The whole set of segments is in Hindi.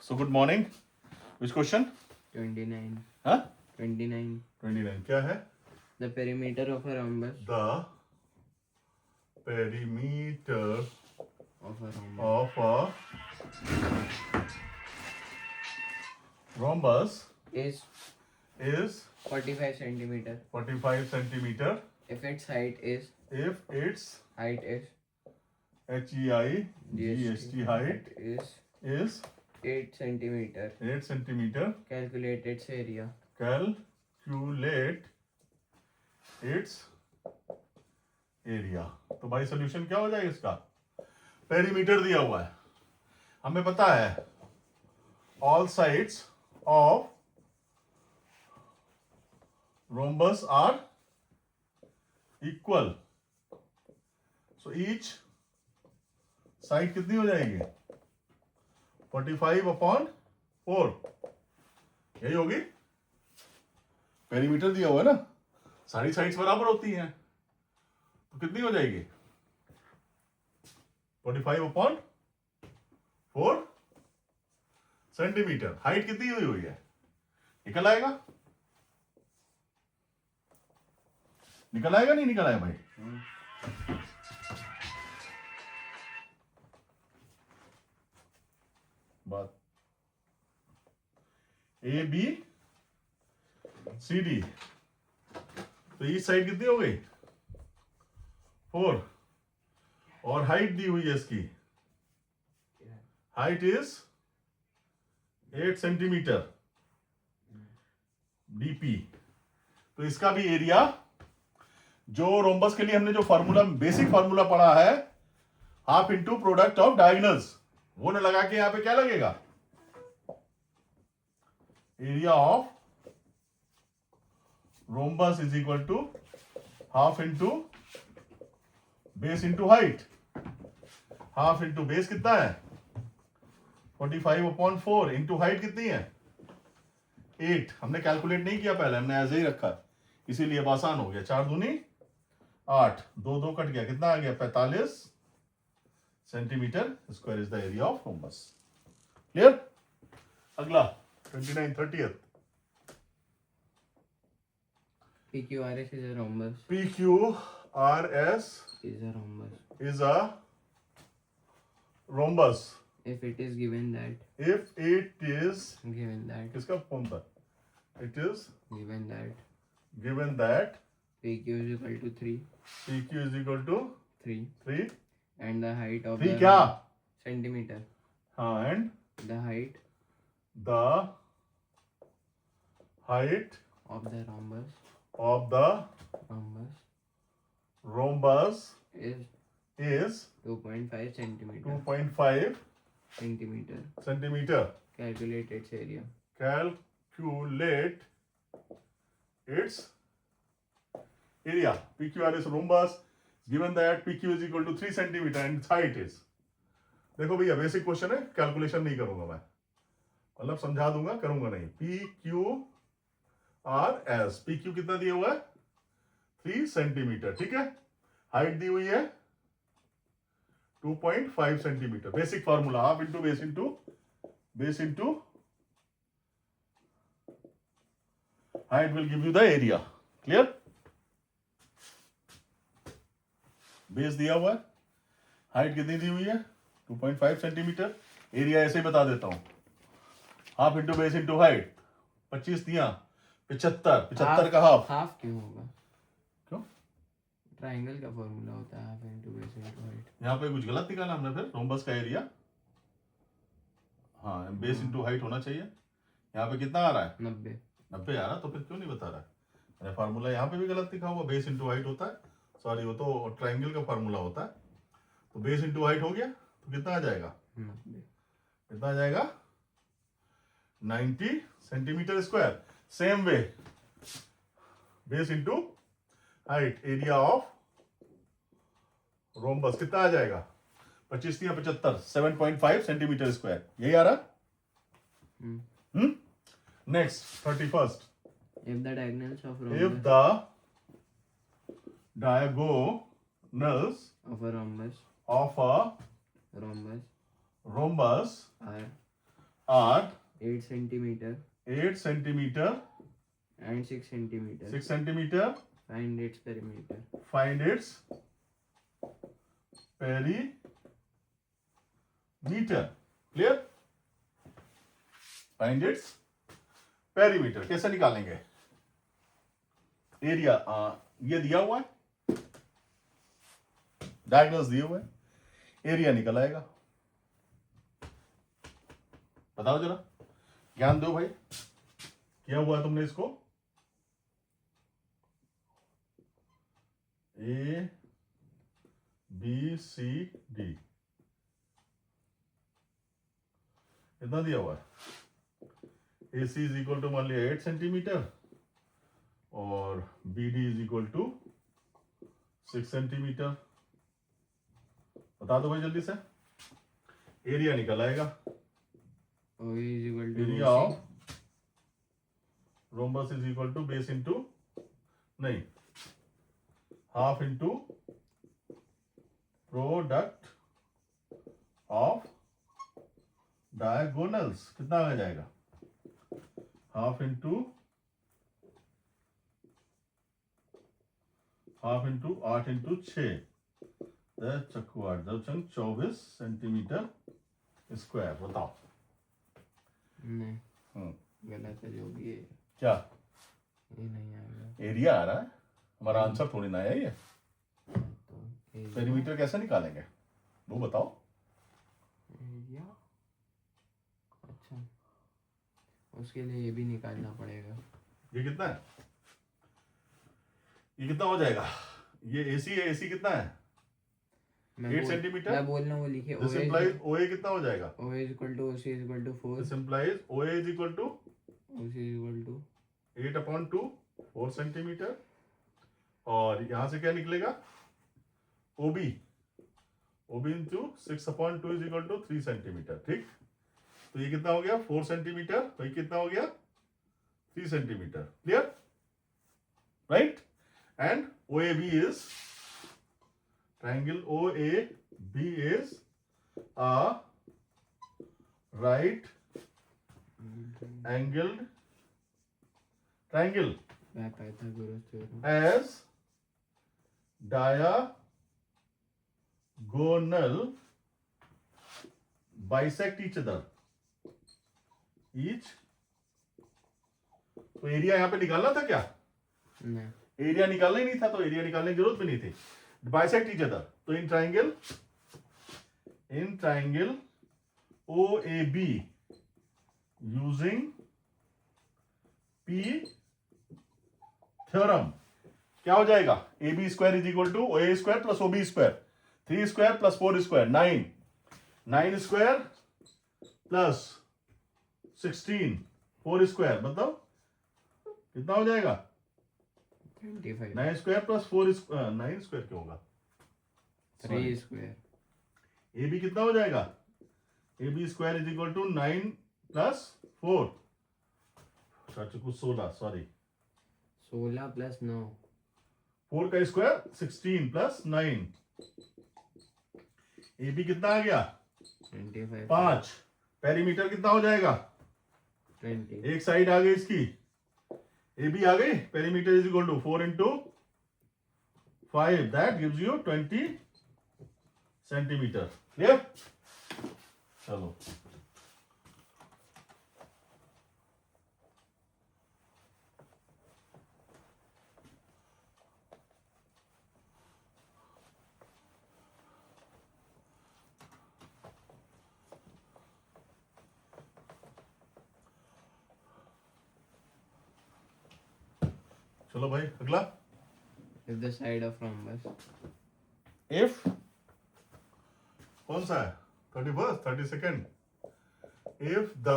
So good morning. Which question? 29. Huh? 29. 29. क्या है? The perimeter of a rhombus. The perimeter Of a rhombus. of a rhombus Is is 45 centimeter. 45 centimeter If its height is if its HEIGST height is 8 centimeter. 8 centimeter. Calculate its area. Calculate its area. तो भाई सोल्यूशन क्या हो जाएगा इसका? पेरीमीटर दिया हुआ है, हमें पता है all sides of rhombus are equal. So each side कितनी हो जाएगी? 45/4. यही होगी. पेरीमीटर दिया हुआ है ना, सारी साइड्स बराबर होती हैं, तो कितनी हो जाएगी? 45/4 सेंटीमीटर. हाइट कितनी हुई है? निकल आएगा? निकल आएगा नहीं निकल आएगा भाई? बात ABCD, तो इस साइड कितनी हो गई? 4. और हाइट दी हुई है इसकी, हाइट इज 8 सेंटीमीटर DP. तो इसका भी एरिया, जो रोम्बस के लिए हमने जो फार्मूला, बेसिक फार्मूला पढ़ा है, half into product of diagonals, वो न लगा के यहां पे क्या लगेगा? Area of rhombus is equal to half into base into height. Half into base कितना है? 45/4 इंटू हाइट कितनी है? 8. हमने कैलकुलेट नहीं किया पहले, हमने ऐसे ही रखा, इसीलिए अब आसान हो गया. 4 दूनी 8, 2 2 कट गया, कितना आ गया? 45 centimetre square is the area of rhombus. Clear? अगला 29 30th. PQRS is a rhombus. PQRS Is a rhombus. is a rhombus If it is given that. if it is, Given that. किसका फॉर्म था? It is Given that. given that PQ is equal to 3. PQ is equal to 3. 3. And the height of 3 the क्या? centimeter. हाँ, and The height the height of the rhombus. of the Rhombus rhombus is is 2.5 centimeter. 2.5 Centimeter. centimeter. Calculate its area. Calculate its area. PQRS rhombus given that PQ is equal to 3 centimeter and its height is. देखो भैया, बेसिक क्वेश्चन है, कैलकुलेशन नहीं करूंगा मैं, मतलब समझा दूंगा, करूंगा नहीं. PQRS, PQ कितना दिया हुआ है? 3 सेंटीमीटर. ठीक है, हाइट दी हुई है 2.5 centimetre. Basic formula, half into base into height will give you the area. Clear? Base दिया हुआ है, हाइट कितनी दी हुई है? 2.5 सेंटीमीटर. एरिया ऐसे ही बता देता हूं, half into base into height. 25 दिया 75 का हाफ. हाफ क्यों होगा? क्यों? ट्राइंगल का फॉर्मूला होता है half into base into height. यहाँ पे कुछ गलत निकाला हमने फिर. रोम्बस का एरिया, हाँ, बेस इंटू हाइट होना चाहिए. यहाँ पे कितना आ रहा है? 90 आ रहा, तो फिर क्यों नहीं बता रहा है? मैंने फार्मूला यहाँ पे भी गलत लिखा हुआ, बेस इंटू हाइट होता है. सॉरी, वो तो ट्राइंगल का फार्मूला होता है. तो बेस इंटू हाइट हो गया, तो कितना आ जाएगा? 90. कितना आ जाएगा? 90 centimetre square. Same way, base into height, area of rhombus कितना आ जाएगा? 25 या 75, 7.5 सेंटीमीटर स्क्वायर. यही आ रहा? Next 31st. If the diagonals of If rhombus the diagonals of a rhombus of a rhombus rhombus are 8 8 centimeter 8 centimeter and 6 centimeter. 6 centimeter. Find its perimeter. Find its perimeter. Clear? Find its perimeter. कैसे निकालेंगे? एरिया ये दिया हुआ है, डायगोनल्स दिए हुए हैं, एरिया निकल आएगा। बताओ जरा, ज्ञान दो भाई, किया हुआ है तुमने इसको? ए बी सी डी कितना दिया हुआ है? A C is equal to मान लिया 8 सेंटीमीटर और B D is equal to 6 centimetre. बता दो भाई जल्दी से, एरिया निकल आएगा। OA is equal to area OC. Of rhombus is equal to base into नहीं half into product of diagonals. कितना आ जाएगा? हाफ इंटू 8 इंटू 6 चक्कू 8 दशमलव 24 सेंटीमीटर स्क्वायर। बताओ। नहीं, गलत है जो भी है, क्या ये नहीं आएगा। एरिया आ रहा है, हमारा आंसर थोड़ी ना है ये। तो पेरीमीटर कैसे निकालेंगे वो बताओ। एरिया, अच्छा, उसके लिए ये भी निकालना पड़ेगा। ये कितना है? ये कितना हो जाएगा? ये एसी है, एसी कितना है? 8 सेंटीमीटर। मैं बोल रहा हूँ वो लिखे। दिस इंप्लाइज ओए कितना हो जाएगा? OA is equal to OC is equal to 4. This implies OA is equal to OC is equal to 8/2 4 centimetre. और यहां से क्या निकलेगा? OB into 6/2 is equal to 3 centimetre. ठीक, तो ये कितना हो गया? 4 सेंटीमीटर। तो ये कितना हो गया? 3 centimetre. Clear? Right? And OAB is triangle OAB is a right angled triangle by Pythagoras theorem. as diagonal bisect each other. तो एरिया यहां पे निकालना था क्या? नहीं, एरिया निकालना ही नहीं था, तो एरिया निकालने की जरूरत भी नहीं थी। बाइसेक्ट ईच अदर, तो in triangle OAB using P theorem क्या हो जाएगा? AB square is equal to OA square plus OB square, 3 square plus 4 square 9 square plus 16 4 square, मतलब कितना हो जाएगा? 25. 9 स्क्वायर प्लस 4 स्क्वायर, 9 स्क्वायर क्यों होगा? 3 स्क्वायर। ए बी कितना हो जाएगा? A B square is equal to 9 plus 4 16, sorry 16 plus 9 4 का स्क्वायर 16 प्लस 9। ए बी कितना आ गया? 25 5। पेरीमीटर कितना हो जाएगा? 20 एक साइड आ गई इसकी, ए बी आ गई। Perimeter is equal to 4 into 5, that gives you 20 centimetre. Clear? चलो चलो भाई अगला। if the side of rhombus if कौन सा है? 31st 32nd। If the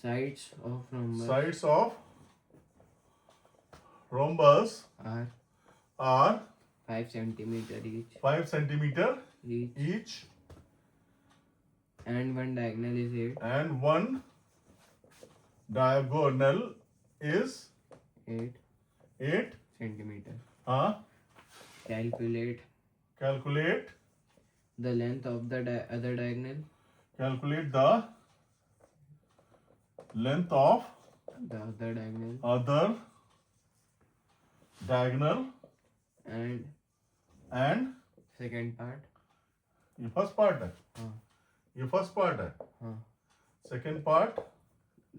sides of rhombus sides of rhombus are are 5 centimeter each 5 centimeter each each and one diagonal is 8 and one diagonal is 8 centimeter. calculate The length of the other diagonal. calculate the length of the other diagonal other diagonal and and second part. ये फर्स्ट पार्ट है, हाँ ये फर्स्ट पार्ट है, हाँ second part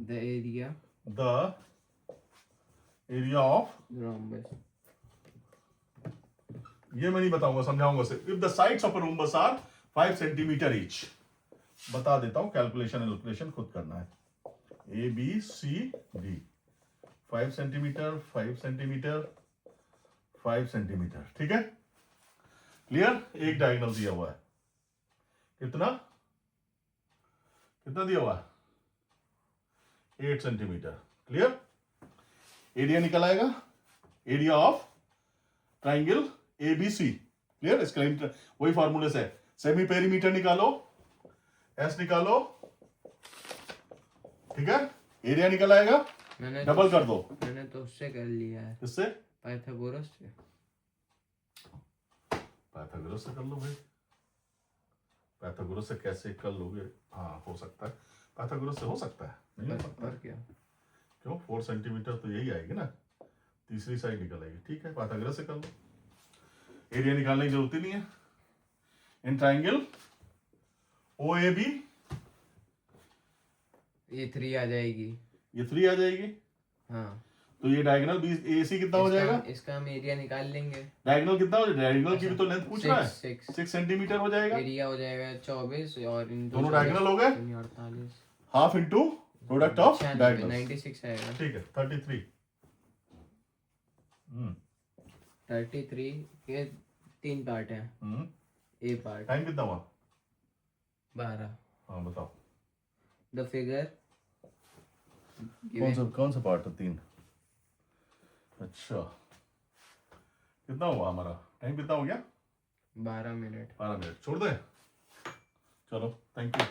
the area the area of, rhombus. ये मैं नहीं बताऊंगा, समझाऊंगा सिर्फ। If the sides of a rhombus are 5 centimetre each, बता देता हूं, कैलकुलेशन खुद करना है। A B C D 5 centimetre 5 centimetre 5 centimetre, ठीक है, क्लियर। एक डायगोनल दिया हुआ है, कितना कितना दिया हुआ है, 8 सेंटीमीटर, क्लियर। एरिया निकल आएगा, area of triangle ABC, clear. इसका वही फॉर्मूले से सेमी पेरीमीटर निकालो, एस निकालो, ठीक है, एरिया निकल आएगा, मैंने डबल कर दो। मैंने तो उससे कर लिया है, इससे पाइथागोरस से। पाइथागोरस से कर लो भाई, पाइथागोरस से कैसे कर लोगे, हाँ हो सकता है, पाइथागोरस से हो सकता है, नहीं हो सकता और है। क्या, क्यों, 4 सेंटीमीटर तो यही आएगी ना, तीसरी साइड निकल आएगी, ठीक है, पाइथागोरस से कर लो। एरिया निकालने की जरूरत ही नहीं है। In triangle O A B ये 3 आ जाएगी। ये 3 आ जाएगी, हाँ तो ये डायगोनल बी ए सी कितना हो जाएगा, इसका हम एरिया निकाल लेंगे। डायगोनल कितना हो जाएगा, डायगोनल की भी तो लेंथ पूछ रहा है, 6 6 सेंटीमीटर हो जाएगा, एरिया हो जाएगा 24 और इन दोनों डायगोनल हो गए, 48 half into product of diagonal, 96 आएगा। ठीक है, 33। 33 के 3 पार्ट हैं, ए पार्ट टाइम कितना हुआ, 12। हाँ बताओ, द फिगर कौन सा पार्ट है, 3, अच्छा, कितना हुआ हमारा टाइम, कितना हो गया, 12 मिनट। 12 मिनट, छोड़ दे, चलो, थैंक यू।